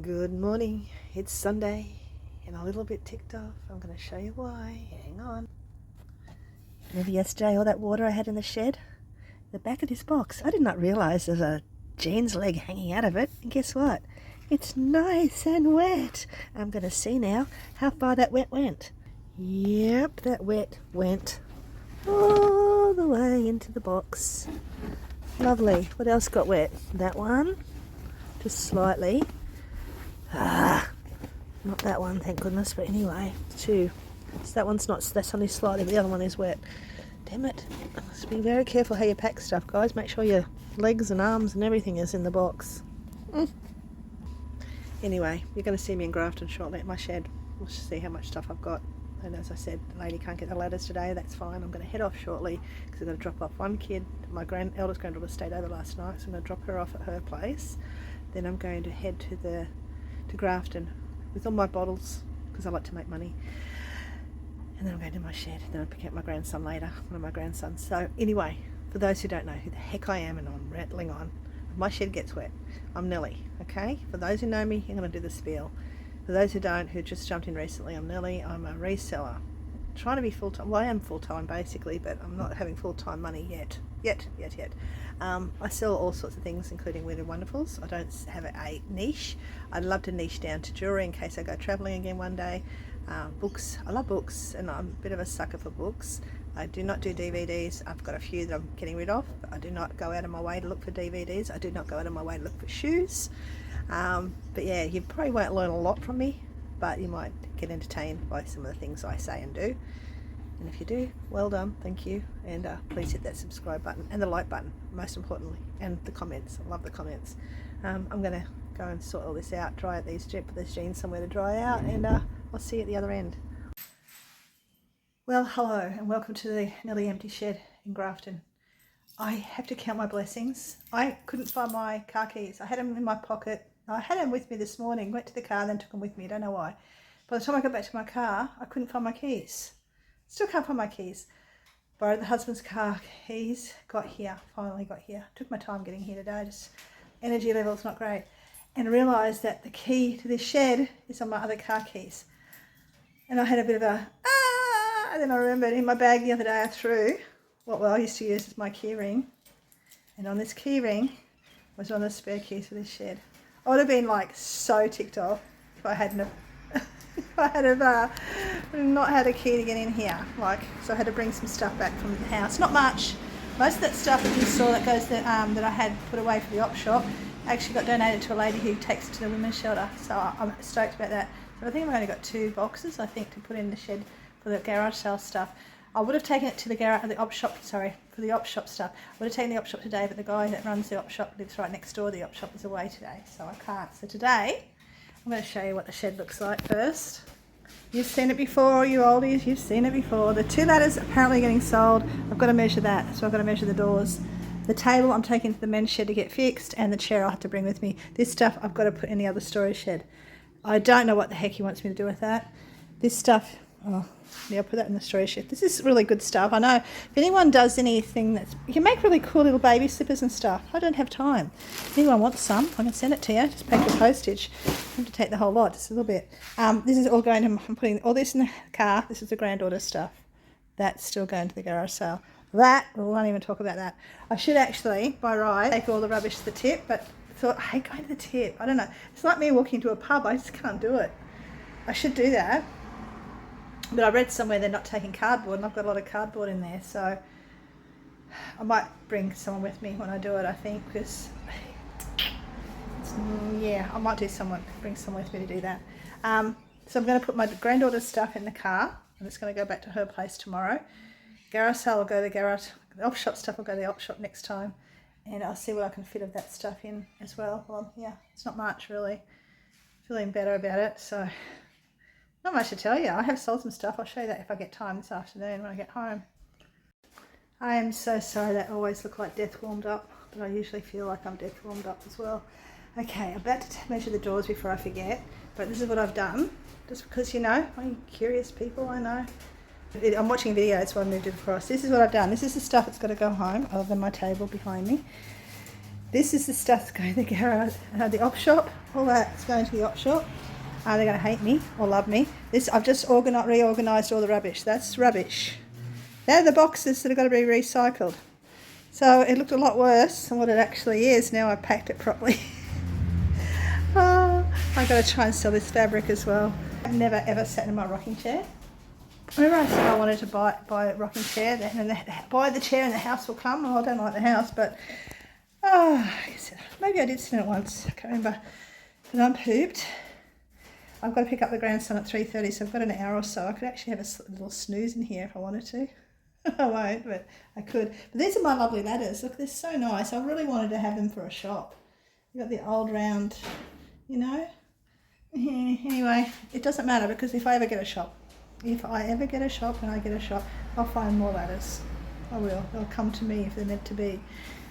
Good morning. It's Sunday and a little bit ticked off. I'm going to show you why. Hang on. Remember yesterday all that water I had in the shed? The back of this box. I did not realise there's a jeans leg hanging out of it. And guess what? It's nice and wet. I'm going to see now how far that wet went. Yep, that wet went all the way into the box. Lovely. What else got wet? That one. Just slightly. Not that one, thank goodness, but anyway, two. So that one's not, that's only slightly, but the other one is wet. Damn it. Must be very careful how you pack stuff, guys. Make sure your legs and arms and everything is in the box. Anyway, you're going to see me in Grafton shortly at my shed. We'll see how much stuff I've got. And as I said, the lady can't get the ladders today. That's fine. I'm going to head off shortly because I've got to drop off one kid. My eldest granddaughter stayed over last night, so I'm going to drop her off at her place. Then I'm going to head to Grafton with all my bottles because I like to make money. And then I'm going to my shed. Then I'll pick up my grandson later, one of my grandsons. So anyway, for those who don't know who the heck I am and I'm rattling on, my shed gets wet. I'm Nelly, okay? For those who know me, I'm going to do the spiel. For those who don't, who just jumped in recently, I'm Nelly. I'm a reseller. I'm trying to be full-time. Well, I am full-time basically, but I'm not having full-time money yet. I sell all sorts of things, including Weird and Wonderfuls. I don't have a niche. I'd love to niche down to jewellery in case I go travelling again one day. Books. I love books, and I'm a bit of a sucker for books. I do not do DVDs. I've got a few that I'm getting rid of. I do not go out of my way to look for DVDs. I do not go out of my way to look for shoes. But yeah, you probably won't learn a lot from me, but you might get entertained by some of the things I say and do. And if you do, well done, thank you. And please hit that subscribe button and the like button, most importantly, and the comments. I love the comments. I'm going to go and sort all this out, dry out put these jeans somewhere to dry out, and I'll see you at the other end. Well, hello, and welcome to the nearly empty shed in Grafton. I have to count my blessings. I couldn't find my car keys. I had them in my pocket. I had them with me this morning, went to the car, then took them with me. I don't know why. By the time I got back to my car, I couldn't find my keys. Still can't find my keys. Borrowed the husband's car keys. Finally got here. Took my time getting here today. Just energy level's not great. And realised that the key to this shed is on my other car keys. And I had a bit of a and then I remembered in my bag the other day I threw what I used to use as my key ring. And on this key ring was one of the spare keys for this shed. I would have been like so ticked off if I hadn't not had a key to get in here. So I had to bring some stuff back from the house. Not much. Most of that stuff that you saw that goes that I had put away for the op shop actually got donated to a lady who takes it to the women's shelter. So I'm stoked about that. So I think I've only got 2 boxes I think to put in the shed for the garage sale stuff. I would have taken it to the op shop stuff. I would have taken the op shop today, but the guy that runs the op shop lives right next door. The op shop is away today, so I can't. So today I'm going to show you what the shed looks like first. You've seen it before, you oldies, you've seen it before. The 2 ladders apparently getting sold. I've got to measure that, so I've got to measure the doors. The table I'm taking to the men's shed to get fixed, and the chair I'll have to bring with me. This stuff I've got to put in the other storage shed. I don't know what the heck he wants me to do with that. This stuff, I'll put that in the storage shed. This is really good stuff. I know if anyone does anything you can make really cool little baby slippers and stuff. I don't have time. If anyone wants some, I can send it to you. Just pay the postage. I have to take the whole lot, just a little bit. This is all going to, I'm putting all this in the car. This is the granddaughter's stuff. That's still going to the garage sale. We won't even talk about that. I should actually, by right, take all the rubbish to the tip, but I thought, I hate going to the tip. I don't know. It's like me walking to a pub. I just can't do it. I should do that. But I read somewhere they're not taking cardboard, and I've got a lot of cardboard in there, so I might bring someone with me when I do it, I think, because, I might bring someone with me to do that. So I'm going to put my granddaughter's stuff in the car, and it's going to go back to her place tomorrow. Garage sale will go to the garage. The op shop stuff will go to the op shop next time, and I'll see what I can fit of that stuff in as well. Well, yeah, it's not much really. Feeling better about it, so not much to tell you. I have sold some stuff. I'll show you that if I get time this afternoon when I get home. I am so sorry that I always look like death warmed up, but I usually feel like I'm death warmed up as well. Okay, I'm about to measure the doors before I forget, but this is what I've done, just because, I'm curious people, I know. I'm watching videos, so I moved it across. This is what I've done. This is the stuff that's got to go home, other than my table behind me. This is the stuff going to the garage, the op shop. All that's going to the op shop. They're going to hate me or love me. This, I've just reorganised all the rubbish. That's rubbish. They're the boxes that are going to be recycled. So it looked a lot worse than what it actually is. Now I've packed it properly. Oh, I've got to try and sell this fabric as well. I've never ever sat in my rocking chair. Remember I said I wanted to buy a rocking chair, and then buy the chair and the house will come. Well, I don't like the house, but maybe I did sit in it once. I can't remember. But I'm pooped. I've got to pick up the grandson at 3:30, so I've got an hour or so. I could actually have a little snooze in here if I wanted to. I won't, but I could. But these are my lovely ladders. Look, they're so nice. I really wanted to have them for a shop. You've got the old round, you know. Anyway, it doesn't matter because if I ever get a shop, and I get a shop, I'll find more ladders. I will. They'll come to me if they're meant to be.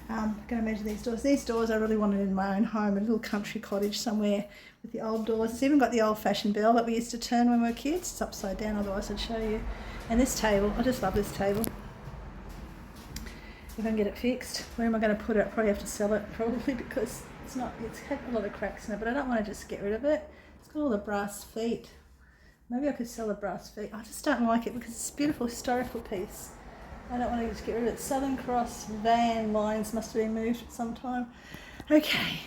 I'm going to measure these doors. These doors I really wanted in my own home, a little country cottage somewhere with the old doors. It's even got the old-fashioned bell that we used to turn when we were kids. It's upside down, otherwise I'd show you. And this table, I just love this table. If I can get it fixed, where am I going to put it? I'll probably have to sell it, probably, because it's had a lot of cracks in it, but I don't want to just get rid of it. It's got all the brass feet. Maybe I could sell the brass feet. I just don't like it because it's a beautiful historical piece. I don't want to just get rid of it. Southern Cross van lines must have been moved at some time. Okay,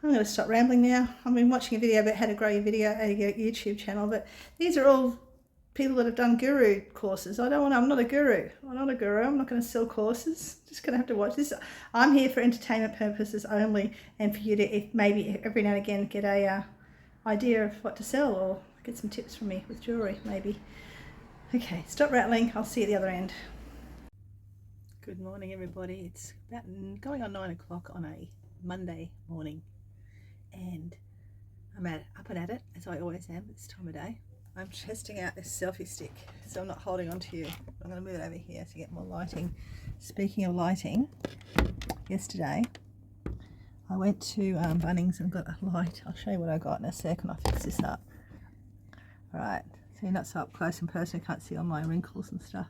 I'm going to stop rambling now. I've been watching a video about how to grow your YouTube channel, but these are all people that have done guru courses. I'm not a guru. I'm not going to sell courses. Just going to have to watch this. I'm here for entertainment purposes only, and for you to maybe every now and again get a idea of what to sell or get some tips from me with jewellery, maybe. Okay, stop rattling. I'll see you at the other end. Good morning, everybody. It's about going on 9 o'clock on a Monday morning, and I'm up and at it, as I always am at this time of day. I'm testing out this selfie stick, so I'm not holding on to you. I'm going to move it over here to get more lighting. Speaking of lighting, yesterday I went to Bunnings and got a light. I'll show you what I got in a sec when I fix this up. Alright, so you're not so up close and personal, you can't see all my wrinkles and stuff.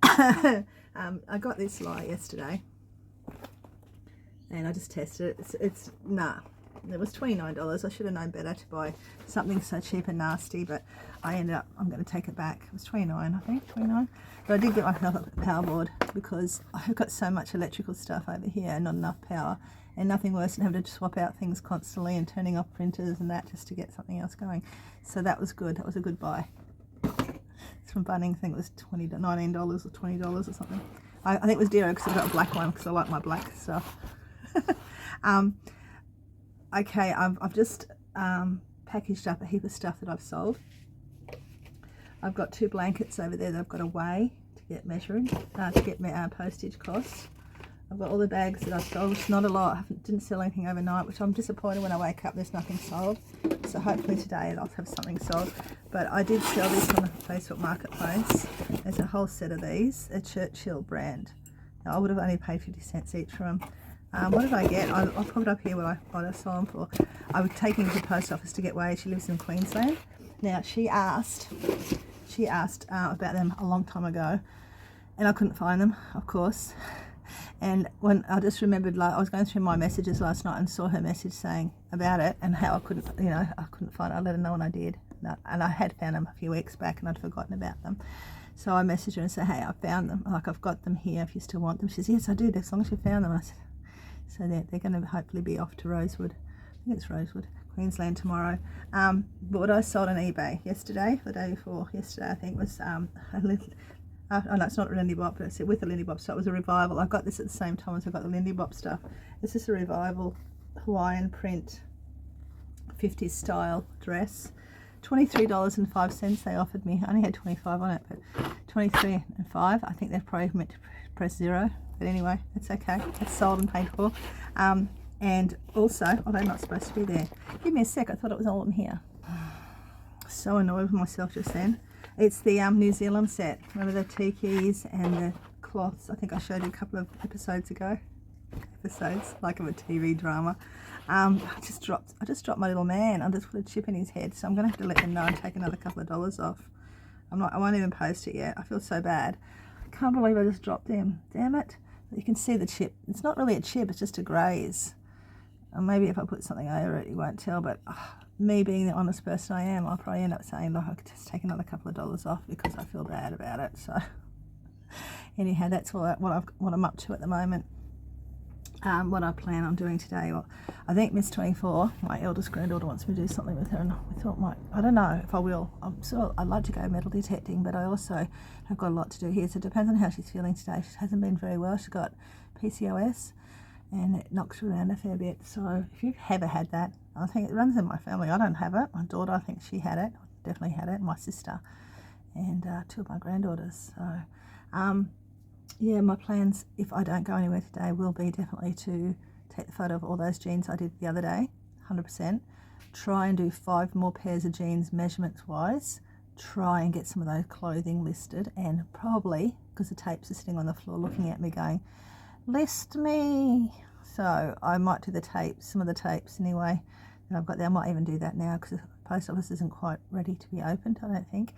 I got this light yesterday and I just tested it. It's it was $29. I should have known better to buy something so cheap and nasty, but I'm going to take it back. It was $29, I think, $29. But I did get myself a power board because I've got so much electrical stuff over here and not enough power, and nothing worse than having to swap out things constantly and turning off printers and that just to get something else going. So that was good. That was a good buy. It's from Bunnings. I think it was $19 or $20 or something. I think it was dearer because I got a black one because I like my black stuff. Okay, I've just packaged up a heap of stuff that I've sold. I've got 2 blankets over there that I've got to weigh to get measuring, to get my postage costs. I've got all the bags that I've sold, which is not a lot. I didn't sell anything overnight, which I'm disappointed when I wake up there's nothing sold. So hopefully today I'll have something sold. But I did sell this on the Facebook Marketplace. There's a whole set of these, a Churchill brand. Now, I would have only paid 50 cents each for them. What did I get? I'll put it up here what I sold them for. I was taking to the post office to get weighed. She lives in Queensland. Now she asked about them a long time ago, and I couldn't find them, of course. And when I just remembered, like, I was going through my messages last night and saw her message saying about it and how I couldn't find it. I let her know when I did, and I had found them a few weeks back and I'd forgotten about them. So I messaged her and said, hey, I found them. Like, I've got them here if you still want them. She says, yes, I do, as long as you found them. I said, so they're going to hopefully be off to Rosewood. I think it's Rosewood, Queensland tomorrow. But what I sold on eBay yesterday, the day before yesterday, I think, was a little. Oh no, it's not a Lindy Bop, but it's with a Lindy Bop, so it was a Revival. I got this at the same time as I got the Lindy Bop stuff. It's just a Revival Hawaiian print 50s style dress. $23.05 they offered me. I only had 25 on it, but 23 and 5. I think they're probably meant to press 0. But anyway, it's okay. It's sold and paid for. And also, they're not supposed to be there. Give me a sec. I thought it was all in here. So annoyed with myself just then. It's the New Zealand set. Remember the tikis and the cloths? I think I showed you a couple of episodes ago. Like of a TV drama. I just dropped my little man. I just put a chip in his head, so I'm gonna have to let them know and take another couple of dollars off. I won't even post it yet. I feel so bad. I can't believe I just dropped him. Damn it. You can see the chip. It's not really a chip, it's just a graze. And maybe if I put something over it, you won't tell, but me being the honest person I am, I'll probably end up saying, look, I could just take another couple of dollars off because I feel bad about it. So anyhow, that's what I'm up to at the moment. What I plan on doing today, well, I think Miss 24, my eldest granddaughter, wants me to do something with her, and I thought, I don't know if I will. I'd like to go metal detecting, but I also have got a lot to do here, so it depends on how she's feeling today. She hasn't been very well. She's got PCOS, and it knocks her around a fair bit. So if you've ever had that, I think it runs in my family. I don't have it. My daughter, I think she had it, definitely had it, my sister, and 2 of my granddaughters. So yeah, my plans, if I don't go anywhere today, will be definitely to take the photo of all those jeans I did the other day, 100%. Try and do 5 more pairs of jeans measurements wise. Try and get some of those clothing listed, and probably, because the tapes are sitting on the floor looking at me going, list me. So I might do the tapes, some of the tapes anyway that I've got there. I might even do that now because the post office isn't quite ready to be opened, I don't think.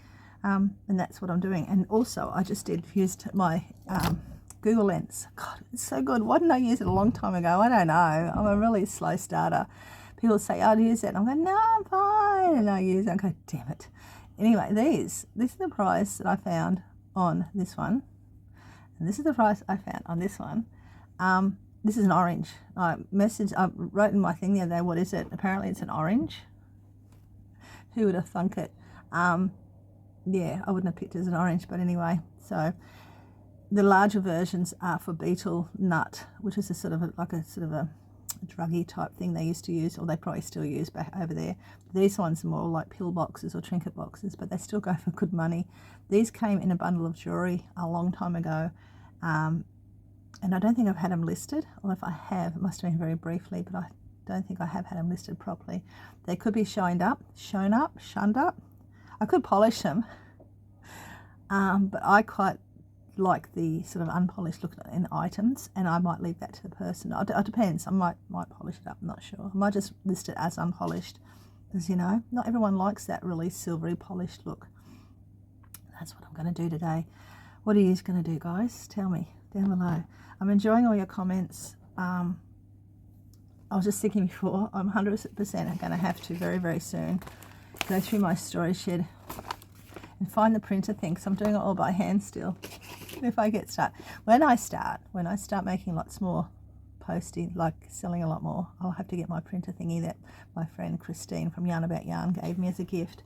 And that's what I'm doing. And also I just used my Google Lens. God, it's so good. Why didn't I use it a long time ago? I don't know. I'm a really slow starter. People say, oh, use it. And I'm going, no, I'm fine. And I use it. I go, damn it. Anyway, this is the price that I found on this one. And this is the price I found on this one. This is an orange. I wrote in my thing the other day, what is it? Apparently it's an orange. Who would have thunk it? Yeah, I wouldn't have picked it as an orange, but anyway. So the larger versions are for beetle nut, which is a sort of a druggy type thing they used to use, or they probably still use back over there. These ones are more like pill boxes or trinket boxes, but they still go for good money. These came in a bundle of jewellery a long time ago, and I don't think I've had them listed, or if I have, it must have been very briefly, but I don't think I have had them listed properly. They could be shined up. I could polish them, but I quite like the sort of unpolished look in items, and I might leave that to the person. It depends. I might polish it up, I'm not sure. I might just list it as unpolished, because, you know, not everyone likes that really silvery polished look. That's what I'm going to do today. What are you going to do, guys? Tell me down below. I'm enjoying all your comments. I was just thinking before, I'm 100% going to have to very, very soon go through my storage shed and find the printer thing, because I'm doing it all by hand still. If I get started, when I start making lots more posting, like selling a lot more, I'll have to get my printer thingy that my friend Christine from Yarn About Yarn gave me as a gift.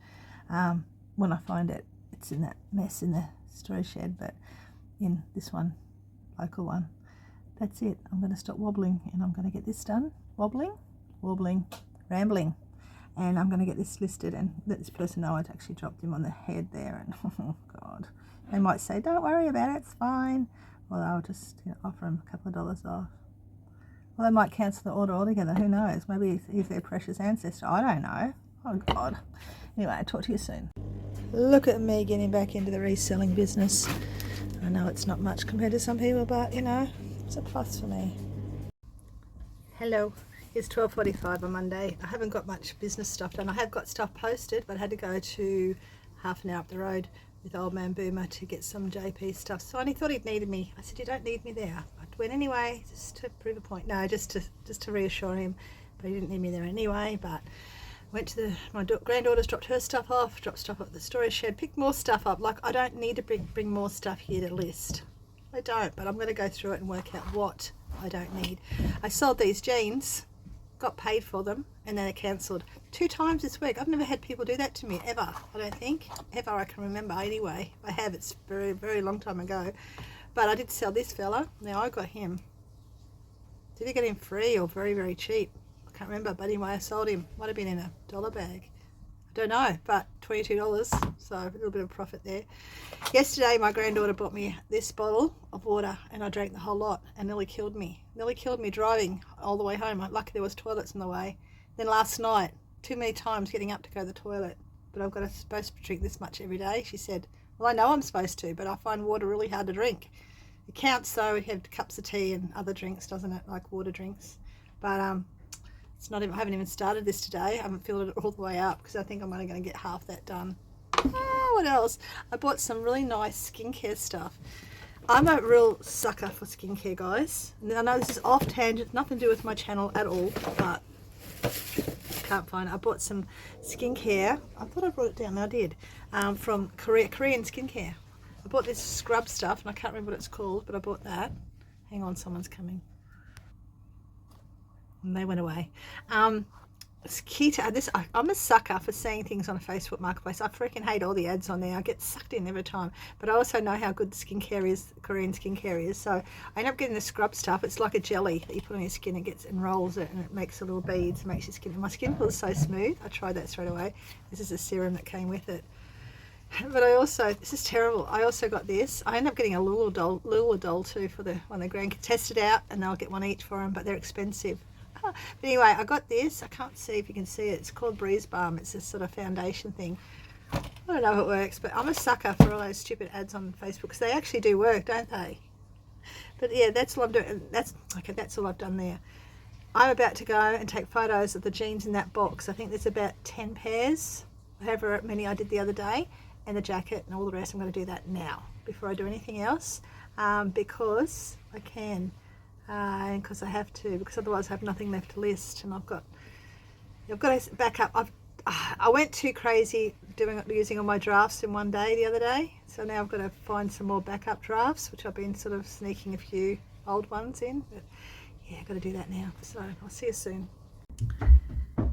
When I find it, it's in that mess in the storage shed, but in this one, local one, that's it. I'm going to stop wobbling and I'm going to get this done. Wobbling, rambling. And I'm going to get this listed and let this person know I'd actually dropped him on the head there. And oh God, they might say, don't worry about it, it's fine. Or I'll just offer him a couple of dollars off. Well, they might cancel the order altogether, who knows? Maybe he's their precious ancestor, I don't know. Oh God. Anyway, I'll talk to you soon. Look at me getting back into the reselling business. I know it's not much compared to some people, but you know, it's a plus for me. Hello. It's 12:45 on Monday. I haven't got much business stuff done. I have got stuff posted, but I had to go to half an hour up the road with old man Boomer to get some JP stuff. So he thought he'd needed me. I said, you don't need me there. I went anyway, just to prove a point. No, just to reassure him, but he didn't need me there anyway. But went to my granddaughter's, dropped her stuff off, dropped stuff at the storage shed, picked more stuff up. Like, I don't need to bring more stuff here to list. I don't, but I'm going to go through it and work out what I don't need. I sold these jeans, got paid for them, and then it cancelled 2 times this week. I've never had people do that to me ever, I don't think. Ever I can remember anyway. If I have, it's very, very long time ago. But I did sell this fella. Now I got him. Did I get him free or very, very cheap? I can't remember, but anyway, I sold him. Might have been in a dollar bag. I don't know, but $22, so a little bit of profit there. Yesterday, my granddaughter bought me this bottle of water, and I drank the whole lot, and nearly killed me. Nearly killed me driving all the way home. Lucky there was toilets in the way. Then last night, too many times getting up to go to the toilet. But I've got to supposed to drink this much every day. She said, well, I know I'm supposed to, but I find water really hard to drink. It counts though. We have cups of tea and other drinks, doesn't it? Like water drinks. But it's not even, I haven't even started this today. I haven't filled it all the way up because I think I'm only going to get half that done. Oh, what else? I bought some really nice skincare stuff. I'm a real sucker for skincare, guys. And I know this is off tangent, nothing to do with my channel at all, but I can't find it. I bought some skincare. I thought I brought it down. I did. From Korean skincare. I bought this scrub stuff, and I can't remember what it's called, but I bought that. Hang on, someone's coming. And they went away. It's key to this. I'm a sucker for seeing things on a Facebook marketplace. I freaking hate all the ads on there. I get sucked in every time. But I also know how good skincare is, Korean skincare is. So I end up getting the scrub stuff. It's like a jelly that you put on your skin. It gets and rolls it, and it makes a little beads. Makes your skin. My skin feels so smooth. I tried that straight away. This is a serum that came with it. But I also, this is terrible. I also got this. I end up getting a Lula doll too for one of the grandkids. Test it out, and I'll get one each for them. But they're expensive. But anyway, I got this. I can't see if you can see it. It's called Breeze Balm. It's a sort of foundation thing. I don't know if it works, but I'm a sucker for all those stupid ads on Facebook because they actually do work, don't they? But yeah, that's all I'm doing. That's all I've done there. I'm about to go and take photos of the jeans in that box. I think there's about 10 pairs, however many I did the other day, and the jacket and all the rest. I'm going to do that now before I do anything else, because I can. And because I have to, because otherwise I have nothing left to list, and I've got to back up. I went too crazy using all my drafts in one day the other day, so now I've got to find some more backup drafts, which I've been sort of sneaking a few old ones in. But yeah, I've got to do that now. So I'll see you soon.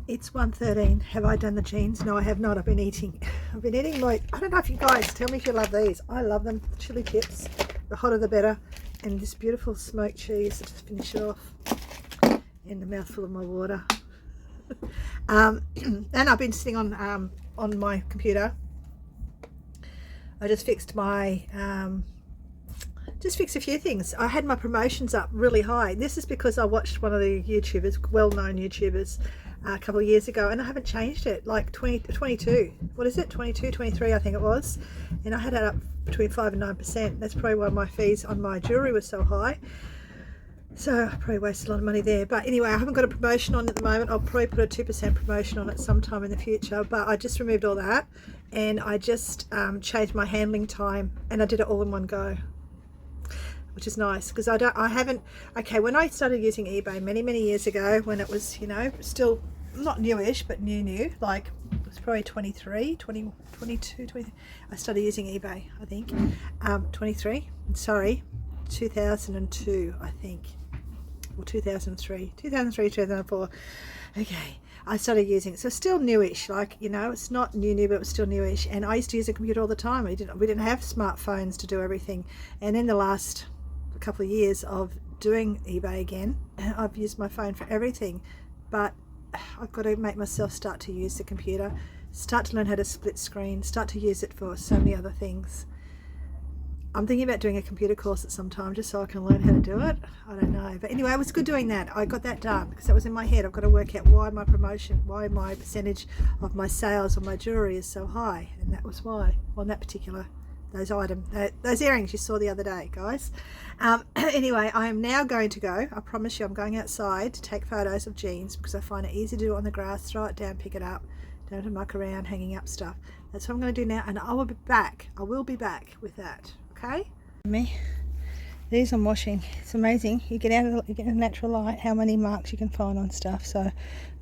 It's 1:13. Have I done the jeans? No, I have not. I've been eating. I don't know if you guys tell me if you love these. I love them. Chili chips. The hotter the better. And this beautiful smoked cheese to finish it off, and a mouthful of my water. And I've been sitting on my computer. I just fixed a few things. I had my promotions up really high. This is because I watched one of the YouTubers, well-known YouTubers, a couple of years ago, and I haven't changed it. Like 22, what is it? 22, 23, I think it was. And I had it up between 5 and 9%. That's probably why my fees on my jewellery was so high. So I probably wasted a lot of money there. But anyway, I haven't got a promotion on at the moment. I'll probably put a 2% promotion on it sometime in the future. But I just removed all that, and I just changed my handling time, and I did it all in one go, which is nice because when I started using eBay many years ago, when it was, still not newish, but new, like it was probably 22, 20, I started using eBay, I think, 2002, I think, or 2003, 2004, okay, I started using it. So still newish, like, it's not new, but it was still newish, and I used to use a computer all the time. We didn't have smartphones to do everything, and in the last couple of years of doing eBay again, I've used my phone for everything, but I've got to make myself start to use the computer, start to learn how to split screen, start to use it for so many other things. I'm thinking about doing a computer course at some time just so I can learn how to do it. I don't know, but anyway, it was good doing that. I got that done because that was in my head. I've got to work out why my percentage of my sales on my jewellery is so high, and that was why on that particular those earrings you saw the other day, guys. Anyway, I am now going to go. I promise you, I'm going outside to take photos of jeans because I find it easy to do it on the grass, throw it down, pick it up, don't have to muck around hanging up stuff. That's what I'm going to do now, and I will be back with that. Okay, these I'm washing. It's amazing. You get a natural light, how many marks you can find on stuff. So I've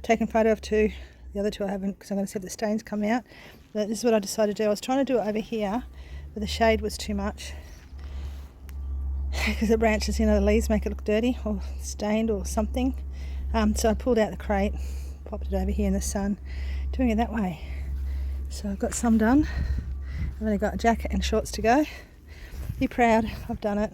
taken photo of 2. The other 2 I haven't, because I'm going to see if the stains come out. But this is what I decided to do. I was trying to do it over here, but the shade was too much because the branches, the leaves make it look dirty or stained or something. So I pulled out the crate, popped it over here in the sun, doing it that way. So I've got some done. I've only got a jacket and shorts to go. Be proud, I've done it.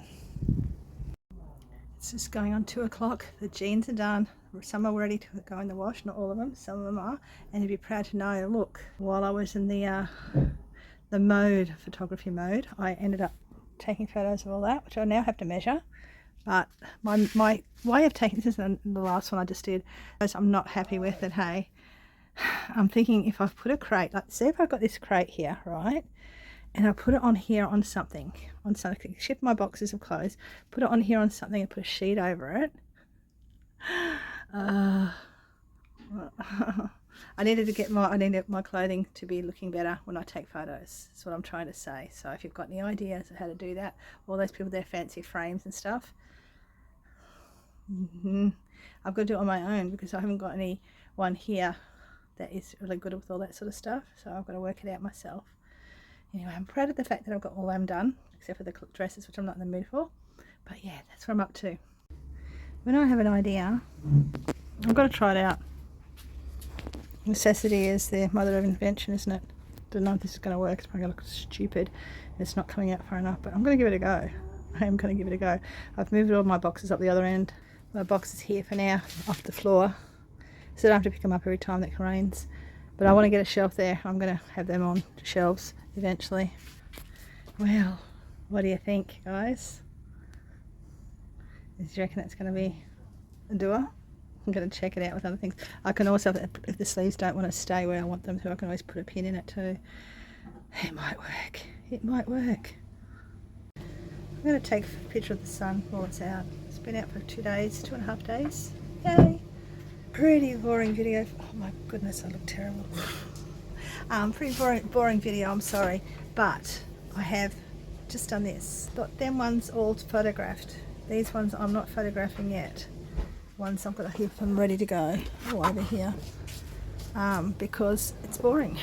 It's just going on 2 o'clock. The jeans are done. Some are ready to go in the wash, not all of them, some of them are. And you'd be proud to know, look, while I was in the photography mode, I ended up taking photos of all that, which I now have to measure. But my way of taking, this isn't the last one I just did, I'm not happy with it, hey. I'm thinking if I've put a crate, like see if I've got this crate here, right? And I put it on here on something, ship my boxes of clothes, put it on here on something and put a sheet over it. I I needed my clothing to be looking better when I take photos. That's what I'm trying to say. So if you've got any ideas of how to do that, all those people with their fancy frames and stuff, I've got to do it on my own because I haven't got anyone here that is really good with all that sort of stuff. So I've got to work it out myself. Anyway, I'm proud of the fact that I've got all them done, except for the dresses, which I'm not in the mood for. But yeah, that's where I'm up to. When I have an idea, I've got to try it out. Necessity is the mother of invention, isn't it? Don't know if this is going to work. It's probably going to look stupid. It's not coming out far enough, but I'm going to give it a go. I am going to give it a go. I've moved all my boxes up the other end. My box is here for now, off the floor, so I don't have to pick them up every time that it rains. But I want to get a shelf there. I'm going to have them on shelves eventually. Well, what do you think, guys? Do you reckon that's going to be a doer? I'm going to check it out with other things. I can also, if the sleeves don't want to stay where I want them to, I can always put a pin in it too. It might work. It might work. I'm going to take a picture of the sun while it's out. It's been out for 2 days, 2.5 days. Yay! Pretty boring video. Oh my goodness, I look terrible. Pretty boring video, I'm sorry. But I have just done this. Them ones all photographed. These ones I'm not photographing yet. Ones I've got here, I'm ready to go. Oh, over here. Because it's boring.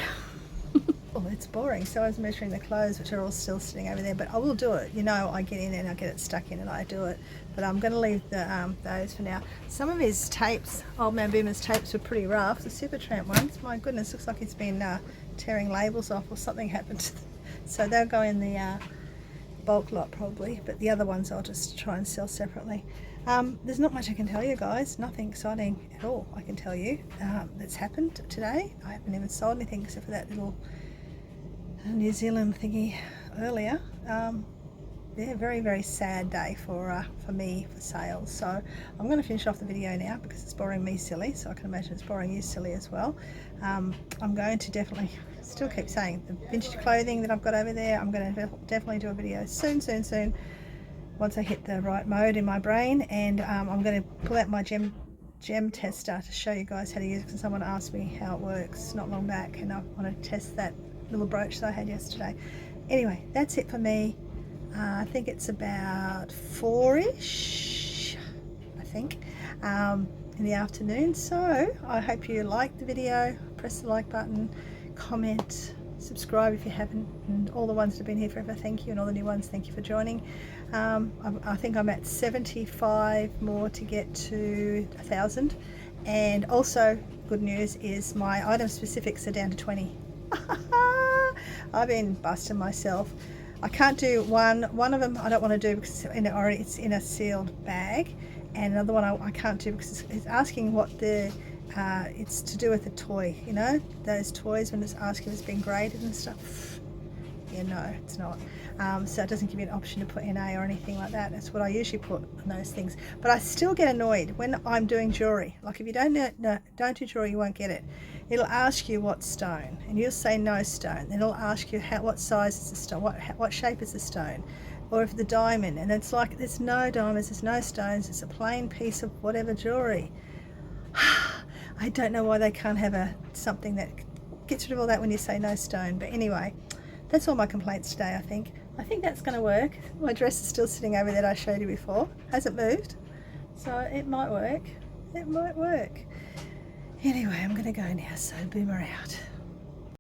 Well, it's boring. So I was measuring the clothes, which are all still sitting over there, but I will do it. You know, I get in and I get it stuck in and I do it. But I'm going to leave the those for now. Some of his tapes, Old Man Boomer's tapes, were pretty rough. The Supertramp ones, my goodness, looks like he's been tearing labels off or something happened to them. So they'll go in the bulk lot probably, but the other ones I'll just try and sell separately. There's not much I can tell you guys, nothing exciting at all I can tell you that's happened today. I haven't even sold anything except for that little New Zealand thingy earlier. Yeah, very, very sad day for me for sales. So I'm going to finish off the video now because it's boring me silly, so I can imagine it's boring you silly as well. I'm going to definitely, still keep saying, the vintage clothing that I've got over there, I'm going to definitely do a video soon, once I hit the right mode in my brain. And I'm going to pull out my gem tester to show you guys how to use it, because someone asked me how it works not long back, and I want to test that little brooch that I had yesterday. Anyway, that's it for me. I think it's about 4ish, I think, in the afternoon. So I hope you liked the video. Press the like button, comment, subscribe if you haven't, and all the ones that have been here forever, thank you, and all the new ones, thank you for joining. I think I'm at 75 more to get to 1,000, and also good news is my item specifics are down to 20. I've been busting myself. I can't do one of them. I don't want to do because it's in a sealed bag, and another one I can't do because it's asking what the it's to do with the toy, you know, those toys when it's asking if it's been graded and stuff. Yeah, no, it's not. So it doesn't give you an option to put NA or anything like that. That's what I usually put on those things. But I still get annoyed when I'm doing jewelry. Like if you don't do jewelry, you won't get it. It'll ask you what stone, and you'll say no stone. Then it'll ask you what size is the stone, what shape is the stone, or if the diamond. And it's like there's no diamonds, there's no stones. It's a plain piece of whatever jewelry. I don't know why they can't have something that gets rid of all that when you say no stone. But anyway, that's all my complaints today. I think that's going to work. My dress is still sitting over there that I showed you before. Hasn't moved, so it might work. It might work. Anyway, I'm going to go now, so boomer out.